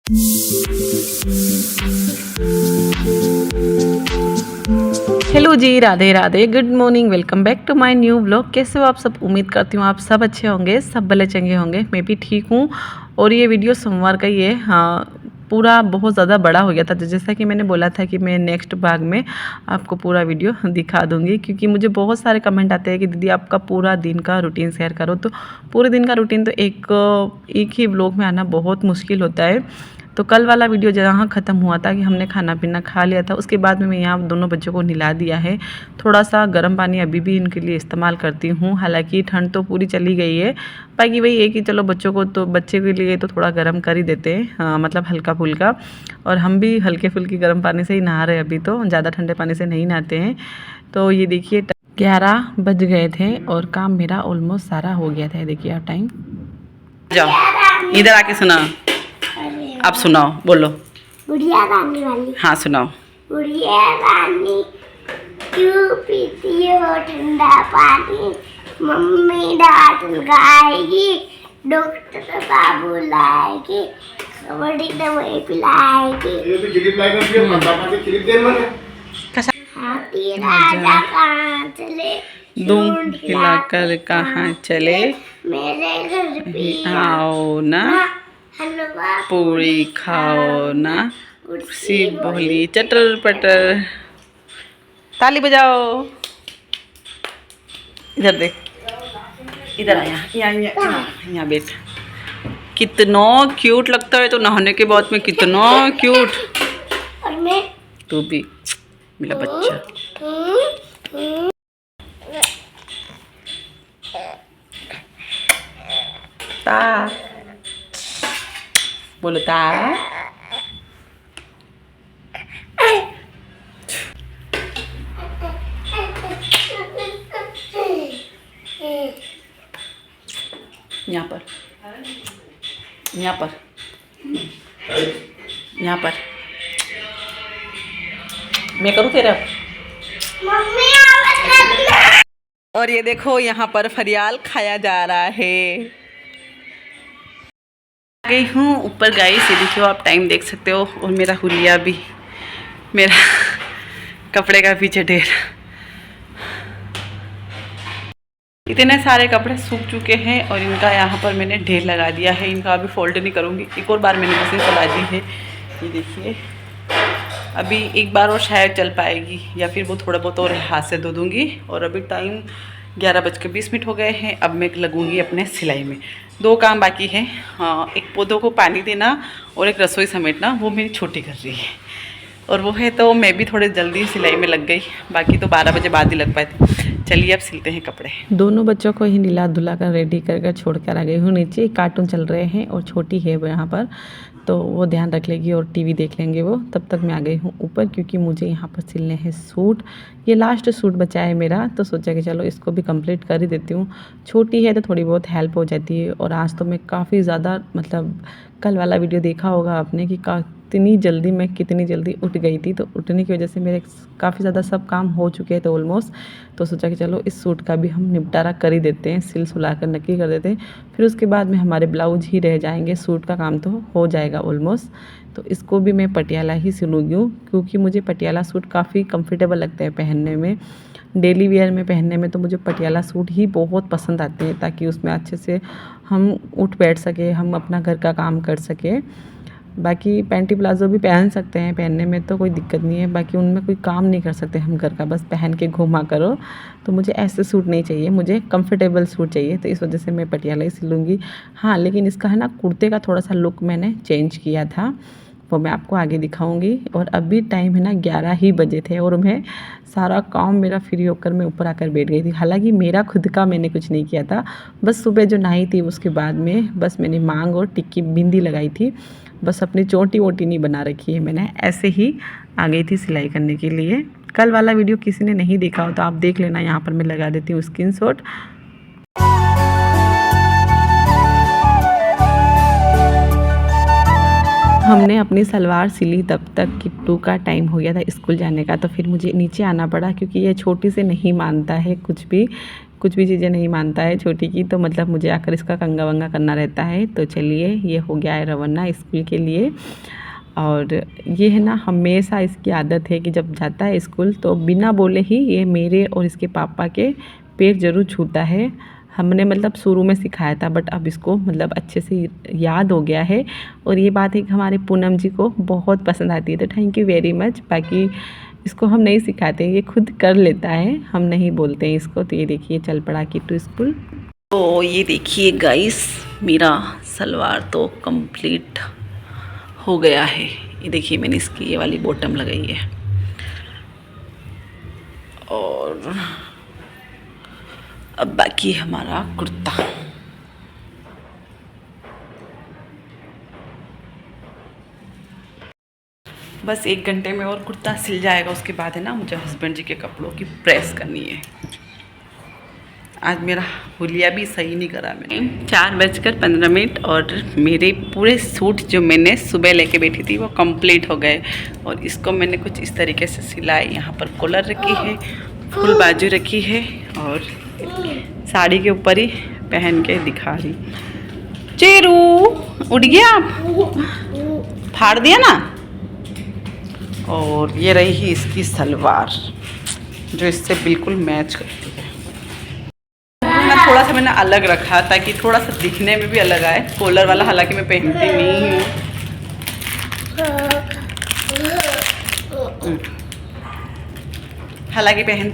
Hello जी, Radhe Radhe, good morning, welcome back to my new vlog. कैसे हो आप सब? उम्मीद करती हूँ आप सब अच्छे होंगे, सब भले चंगे होंगे। मैं भी ठीक हूँ। और ये वीडियो सोमवार का ही है। हाँ, पूरा बहुत ज़्यादा बड़ा हो गया था, तो जैसा कि मैंने बोला था कि मैं नेक्स्ट भाग में आपको पूरा वीडियो दिखा दूँगी, क्योंकि मुझे बहुत सारे कमेंट आते हैं कि दीदी आपका पूरा दिन का रूटीन शेयर करो। तो पूरे दिन का रूटीन तो एक ही व्लॉग में आना बहुत मुश्किल होता है। तो कल वाला वीडियो जहाँ ख़त्म हुआ था कि हमने खाना पीना खा लिया था, उसके बाद में मैं यहाँ दोनों बच्चों को नहला दिया है। थोड़ा सा गर्म पानी अभी भी इनके लिए इस्तेमाल करती हूँ, हालांकि ठंड तो पूरी चली गई है। बाकी वही है कि चलो बच्चे के लिए तो थोड़ा गर्म कर ही देते हैं, हाँ, मतलब हल्का फुल्का। और हम भी हल्के फुल्के गर्म पानी से ही नहा रहे हैं, अभी तो ज़्यादा ठंडे पानी से नहीं नहाते हैं। तो ये देखिए 11 बज गए थे और काम मेरा ऑलमोस्ट सारा हो गया था। देखिए आप टाइम। जाओ इधर आके सुना, आप सुनाओ, बोलो। बुढ़िया रानी वाली। हाँ सुनाओ। बुढ़िया रानी क्यों पीती हो ठंडा पानी, मम्मी डांट लगाएगी, डॉक्टर बाबू लाएगी, बड़ी दवाई पिलाएगी। हाथी राजा कहाँ चले, दूध हिलाकर कहाँ चले, मेरे घर पे आओ ना, हलवा पूरी खाओ ना, कुर्सी बोली चटर पटर। ताली बजाओ। इधर देख, इधर आया, यहाँ बैठ। कितना क्यूट लगता है तो नहाने के बाद में, कितना क्यूट। और मैं तू भी मेरा बच्चा। ता बोलो ता। यहाँ पर, यहाँ पर, यहाँ पर। मैं करूँ तेरा? मम्मी आवाज करना। और ये देखो यहाँ पर फरियाल खाया जा रहा है। आ गई हूँ ऊपर गाइस, ये देखियो आप टाइम देख सकते हो। और मेरा हुलिया भी, मेरा कपड़े का पीछे ढेर। इतने सारे कपड़े सूख चुके हैं और इनका यहाँ पर मैंने ढेर लगा दिया है। इनका अभी फोल्ड नहीं करूँगी, एक और बार मैंने मशीन चला दी है। ये देखिए, अभी एक बार और शायद चल पाएगी, या फिर वो थोड़ा बहुत और हाथ से धो दूँगी। और अभी टाइम 11:20 हो गए हैं। अब मैं लगूँगी अपने सिलाई में। 2 काम बाकी है। हाँ, एक पौधों को पानी देना और एक रसोई समेटना, वो मेरी छोटी कर रही है। और वो है तो मैं भी थोड़े जल्दी सिलाई में लग गई, बाकी तो 12 बजे बाद ही लग पाए थे। चलिए अब सिलते हैं कपड़े। दोनों बच्चों को ही नीला धुला कर रेडी कर छोड़ कर आ गई हूँ नीचे। कार्टून चल रहे हैं और छोटी है वो यहाँ पर, तो वो ध्यान रख लेगी और टीवी देख लेंगे वो। तब तक मैं आ गई हूँ ऊपर, क्योंकि मुझे यहाँ पर सिलने हैं सूट। ये लास्ट सूट बचा है मेरा, तो सोचा कि चलो इसको भी कंप्लीट कर ही देती हूँ। छोटी है तो थोड़ी बहुत हेल्प हो जाती है। और आज तो मैं काफ़ी ज़्यादा, मतलब कल वाला वीडियो देखा होगा आपने कि कितनी जल्दी उठ गई थी। तो उठने की वजह से मेरे काफ़ी ज़्यादा सब काम हो चुके थे ऑलमोस्ट। तो सोचा कि चलो इस सूट का भी हम निपटारा कर ही देते हैं, सिल सुला कर नक्की कर देते हैं। फिर उसके बाद में हमारे ब्लाउज ही रह जाएंगे, सूट का काम तो हो जाएगा ऑलमोस्ट। तो इसको भी मैं पटियाला ही सिलूँगी, क्योंकि मुझे पटियाला सूट काफ़ी कंफर्टेबल लगते हैं पहनने में। डेली वेयर में पहनने में तो मुझे पटियाला सूट ही बहुत पसंद आते हैं, ताकि उसमें अच्छे से हम उठ बैठ सके, हम अपना घर का काम कर सके। बाकी पैंटी प्लाज़ो भी पहन सकते हैं, पहनने में तो कोई दिक्कत नहीं है। बाकी उनमें कोई काम नहीं कर सकते हम घर का, बस पहन के घूमा करो। तो मुझे ऐसे सूट नहीं चाहिए, मुझे कंफर्टेबल सूट चाहिए। तो इस वजह से मैं पटियाला ही सिलूँगी। हाँ, लेकिन इसका है ना, कुर्ते का थोड़ा सा लुक मैंने चेंज किया था, वो मैं आपको आगे दिखाऊंगी। और अभी टाइम है ना 11 ही बजे थे और मैं सारा काम मेरा फ्री होकर मैं ऊपर आकर बैठ गई थी। हालांकि मेरा खुद का मैंने कुछ नहीं किया था, बस सुबह जो नहाई थी उसके बाद में बस मैंने मांग और टिक्की बिंदी लगाई थी। बस अपनी चोटी वोटी नहीं बना रखी है मैंने, ऐसे ही आ गई थी सिलाई करने के लिए। कल वाला वीडियो किसी ने नहीं देखा हो तो आप देख लेना, यहाँ पर मैं लगा देती हूँ स्क्रीनशॉट। हमने अपनी सलवार सिली तब तक किट्टू का टाइम हो गया था स्कूल जाने का। तो फिर मुझे नीचे आना पड़ा, क्योंकि ये छोटी से नहीं मानता है कुछ भी, कुछ भी चीज़ें नहीं मानता है छोटी की, तो मतलब मुझे आकर इसका कंगा वंगा करना रहता है। तो चलिए, ये हो गया है रवाना स्कूल के लिए। और ये है ना, हमेशा इसकी आदत है कि जब जाता है स्कूल तो बिना बोले ही ये मेरे और इसके पापा के पैर ज़रूर छूता है। हमने मतलब शुरू में सिखाया था, बट अब इसको मतलब अच्छे से याद हो गया है। और ये बात है कि हमारे पूनम जी को बहुत पसंद आती है, तो थैंक यू वेरी मच। बाकी इसको हम नहीं सिखाते, ये खुद कर लेता है, हम नहीं बोलते हैं इसको। तो ये देखिए चल पड़ा किट्टू स्कूल। तो ये देखिए गाइस, मेरा सलवार तो कंप्लीट हो गया है। ये देखिए मैंने इसकी ये वाली बॉटम लगाई है, और अब बाकी हमारा कुर्ता। बस 1 घंटे में और कुर्ता सिल जाएगा। उसके बाद है ना, मुझे हस्बैंड जी के कपड़ों की प्रेस करनी है। आज मेरा हुलिया भी सही नहीं करा मैंने। 4:15 और मेरे पूरे सूट जो मैंने सुबह लेके बैठी थी वो कंप्लीट हो गए। और इसको मैंने कुछ इस तरीके से सिलाई, यहाँ पर कॉलर रखी है, फुल बाजू रखी है, और साड़ी के ऊपर ही पहन के दिखा रही। चेरू उड़ गया, आप फाड़ दिया ना। और ये रही ही इसकी सलवार, जो इससे बिल्कुल मैच करती है। थोड़ा सा मैंने अलग रखा ताकि थोड़ा सा दिखने में भी अलग आए। कॉलर वाला हालांकि मैं पहनती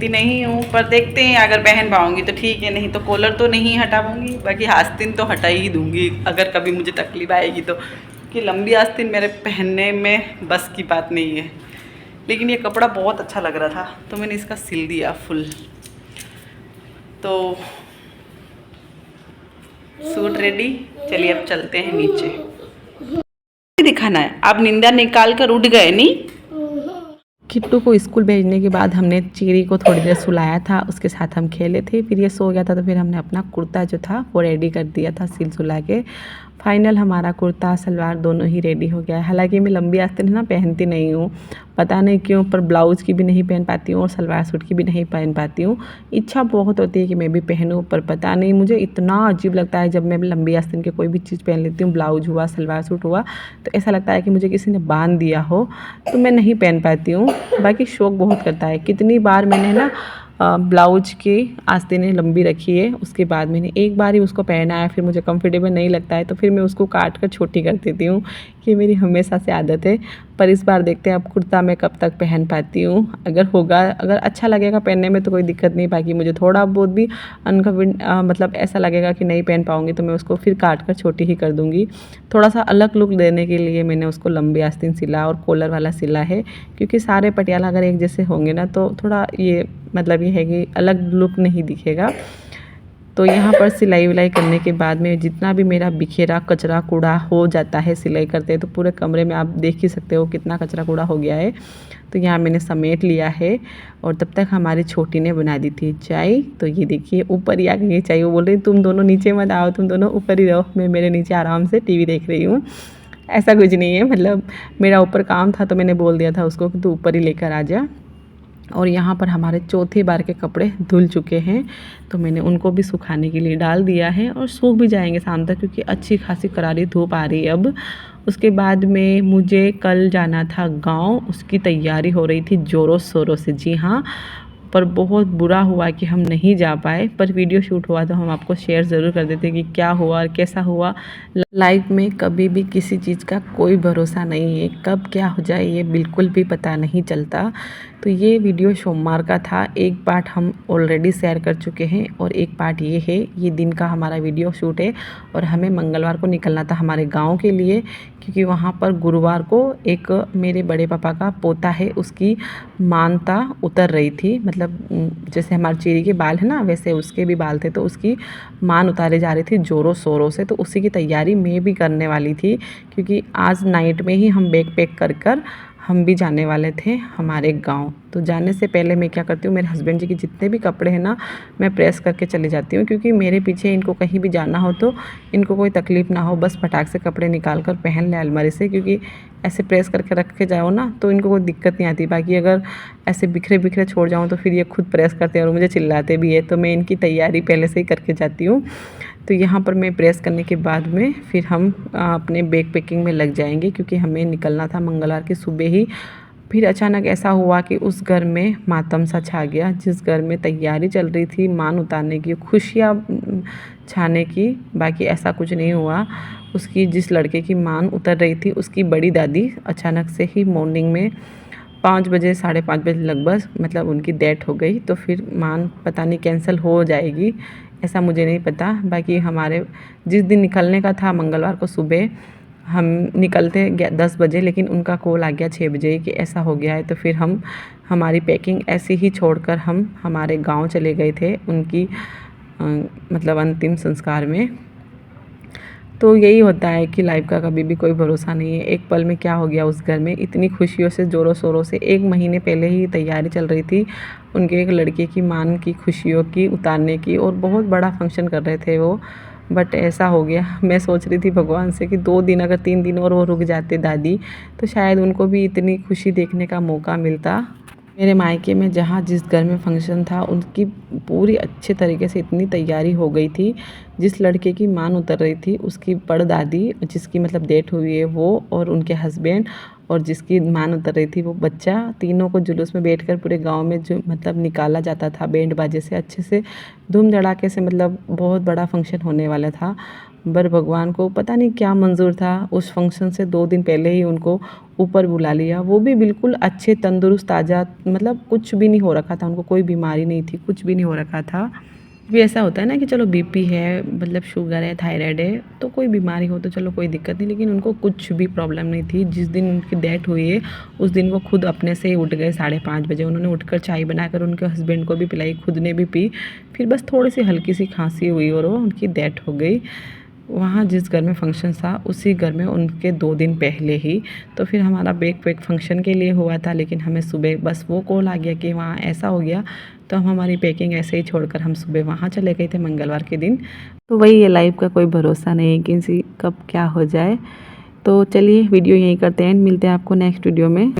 नहीं हूँ, पर देखते हैं, अगर पहन पाऊंगी तो ठीक है, नहीं तो कॉलर तो नहीं हटा पाऊंगी। बाकी आस्तीन तो हटा ही दूंगी अगर कभी मुझे तकलीफ आएगी तो, कि लंबी आस्तीन मेरे पहनने में बस की बात नहीं है। लेकिन ये कपड़ा बहुत अच्छा लग रहा था तो मैंने इसका सिल दिया फुल। तो सूट रेडी, चलिए अब चलते हैं नीचे। दिखाना है, आप निंदा निकाल कर उठ गए नहीं। किट्टू को स्कूल भेजने के बाद हमने चेरी को थोड़ी देर सुलाया था, उसके साथ हम खेले थे, फिर ये सो गया था। तो फिर हमने अपना कुर्ता जो था वो रेडी कर दिया था सिल सुला के। फाइनल हमारा कुर्ता सलवार दोनों ही रेडी हो गया है। हालांकि मैं लंबी आस्तीन ना पहनती नहीं हूँ, पता नहीं क्यों, पर ब्लाउज़ की भी नहीं पहन पाती हूँ और सलवार सूट की भी नहीं पहन पाती हूँ। इच्छा बहुत होती है कि मैं भी पहनूँ, पर पता नहीं, मुझे इतना अजीब लगता है जब मैं लंबी आस्तीन के कोई भी चीज़ पहन लेती हूँ, ब्लाउज हुआ, सलवार सूट हुआ, तो ऐसा लगता है कि मुझे किसी ने बांध दिया हो, तो मैं नहीं पहन पाती हूँ। बाकी शौक़ बहुत करता है। कितनी बार मैंने ना ब्लाउज की आस्तीनें लंबी रखी है, उसके बाद मैंने एक बार ही उसको पहना है, फिर मुझे कंफर्टेबल नहीं लगता है तो फिर मैं उसको काट कर छोटी कर देती हूँ। ये मेरी हमेशा से आदत है। पर इस बार देखते हैं अब कुर्ता मैं कब तक पहन पाती हूँ। अगर अच्छा लगेगा पहनने में तो कोई दिक्कत नहीं। बाकी मुझे थोड़ा बहुत भी मतलब ऐसा लगेगा कि नहीं पहन पाऊँगी तो मैं उसको फिर काट कर छोटी ही कर दूँगी। थोड़ा सा अलग लुक देने के लिए मैंने उसको लंबी आस्तीन सिला और कॉलर वाला सिला है, क्योंकि सारे पटियाला अगर एक जैसे होंगे ना तो थोड़ा ये मतलब ये है कि अलग लुक नहीं दिखेगा। तो यहाँ पर सिलाई विलाई करने के बाद में जितना भी मेरा बिखेरा कचरा कूड़ा हो जाता है सिलाई करते हैं, तो पूरे कमरे में आप देख ही सकते हो कितना कचरा कूड़ा हो गया है। तो यहाँ मैंने समेट लिया है। और तब तक हमारी छोटी ने बना दी थी चाय। तो ये देखिए ऊपर ही आ गई चाय। वो बोल रही तुम दोनों नीचे मत आओ, तुम दोनों ऊपर ही रहो, मैं मेरे नीचे आराम से टीवी देख रही हूँ। ऐसा कुछ नहीं है, मतलब मेरा ऊपर काम था तो मैंने बोल दिया था उसको कि तू ऊपर ही लेकर आ जा। और यहाँ पर हमारे चौथी बार के कपड़े धुल चुके हैं, तो मैंने उनको भी सुखाने के लिए डाल दिया है और सूख भी जाएंगे शाम तक, क्योंकि अच्छी खासी करारी धूप आ रही है अब। उसके बाद में मुझे कल जाना था गांव, उसकी तैयारी हो रही थी ज़ोरों शोरों से। जी हाँ, पर बहुत बुरा हुआ कि हम नहीं जा पाए, पर वीडियो शूट हुआ तो हम आपको शेयर ज़रूर कर देते कि क्या हुआ और कैसा हुआ। लाइफ में कभी भी किसी चीज़ का कोई भरोसा नहीं है, कब क्या हो जाए ये बिल्कुल भी पता नहीं चलता। तो ये वीडियो सोमवार का था, एक पार्ट हम ऑलरेडी शेयर कर चुके हैं और एक पार्ट ये है। ये दिन का हमारा वीडियो शूट है और हमें मंगलवार को निकलना था हमारे गांव के लिए, क्योंकि वहाँ पर गुरुवार को एक मेरे बड़े पापा का पोता है, उसकी मानता उतर रही थी। मतलब जैसे हमारे चेरी के बाल है ना, वैसे उसके भी बाल थे, तो उसकी मान उतारे जा रही थी ज़ोरों शोरों से। तो उसी की तैयारी मैं भी करने वाली थी, क्योंकि आज नाइट में ही हम बैग पैक कर हम भी जाने वाले थे हमारे गांव। तो जाने से पहले मैं क्या करती हूँ, मेरे हस्बैंड जी के जितने भी कपड़े हैं ना मैं प्रेस करके चली जाती हूँ, क्योंकि मेरे पीछे इनको कहीं भी जाना हो तो इनको कोई तकलीफ़ ना हो, बस फटाक से कपड़े निकाल कर पहन ले अलमारी से, क्योंकि ऐसे प्रेस करके रख के जाओ ना तो इनको कोई दिक्कत नहीं आती। बाकी अगर ऐसे बिखरे बिखरे छोड़ जाऊँ तो फिर ये खुद प्रेस करते हैं और मुझे चिल्लाते भी है, तो मैं इनकी तैयारी पहले से ही करके जाती हूँ। तो यहाँ पर मैं प्रेस करने के बाद में फिर हम अपने बैग पैकिंग में लग जाएंगे, क्योंकि हमें निकलना था मंगलवार की सुबह ही। फिर अचानक ऐसा हुआ कि उस घर में मातम सा छा गया। जिस घर में तैयारी चल रही थी मान उतारने की, खुशियाँ छाने की, बाकी ऐसा कुछ नहीं हुआ। उसकी जिस लड़के की मान उतर रही थी उसकी बड़ी दादी अचानक से ही मॉर्निंग में 5 बजे 5:30 बजे लगभग मतलब उनकी डेथ हो गई। तो फिर मान पता नहीं कैंसिल हो जाएगी, ऐसा मुझे नहीं पता। बाकी हमारे जिस दिन निकलने का था मंगलवार को सुबह हम निकलते 10 बजे, लेकिन उनका कॉल आ गया 6 बजे कि ऐसा हो गया है। तो फिर हम हमारी पैकिंग ऐसे ही छोड़कर हम हमारे गांव चले गए थे उनकी मतलब अंतिम संस्कार में। तो यही होता है कि लाइफ का कभी भी कोई भरोसा नहीं है। एक पल में क्या हो गया उस घर में, इतनी खुशियों से ज़ोरों शोरों से 1 महीने पहले ही तैयारी चल रही थी उनके एक लड़के की मान की खुशियों की उतारने की, और बहुत बड़ा फंक्शन कर रहे थे वो, बट ऐसा हो गया। मैं सोच रही थी भगवान से कि 2 दिन अगर 3 दिन और वो रुक जाते दादी तो शायद उनको भी इतनी खुशी देखने का मौका मिलता। मेरे मायके में जहाँ जिस घर में फंक्शन था उनकी पूरी अच्छे तरीके से इतनी तैयारी हो गई थी। जिस लड़के की मान उतर रही थी उसकी बड़दादी, जिसकी मतलब डेथ हुई है वो, और उनके हस्बैंड, और जिसकी मान उतर रही थी वो बच्चा, तीनों को जुलूस में बैठकर पूरे गांव में जो मतलब निकाला जाता था बैंड बाजे से, अच्छे से धूम धड़ाके से, मतलब बहुत बड़ा फंक्शन होने वाला था। पर भगवान को पता नहीं क्या मंजूर था, उस फंक्शन से 2 दिन पहले ही उनको ऊपर बुला लिया। वो भी बिल्कुल अच्छे तंदुरुस्त ताज़ा, मतलब कुछ भी नहीं हो रखा था उनको, कोई बीमारी नहीं थी, कुछ भी नहीं हो रखा था। भी ऐसा होता है ना कि चलो बीपी है, मतलब शुगर है, थायराइड है, तो कोई बीमारी हो तो चलो कोई दिक्कत नहीं, लेकिन उनको कुछ भी प्रॉब्लम नहीं थी। जिस दिन उनकी डेथ हुई है उस दिन वो खुद अपने से ही उठ गए 5:30 बजे। उन्होंने उठकर चाय बनाकर उनके हस्बैंड को भी पिलाई, खुद ने भी पी। फिर बस थोड़ी सी हल्की सी खांसी हुई और वो उनकी डेथ हो गई। वहाँ जिस घर में फंक्शन था उसी घर में उनके 2 दिन पहले ही। तो फिर हमारा बैग पैक फंक्शन के लिए हुआ था, लेकिन हमें सुबह बस वो कॉल आ गया कि वहाँ ऐसा हो गया, तो हम हमारी पैकिंग ऐसे ही छोड़कर हम सुबह वहाँ चले गए थे मंगलवार के दिन। तो वही है, लाइफ का कोई भरोसा नहीं है किसी कब क्या हो जाए। तो चलिए वीडियो यहीं करते हैं, मिलते हैं आपको नेक्स्ट वीडियो में।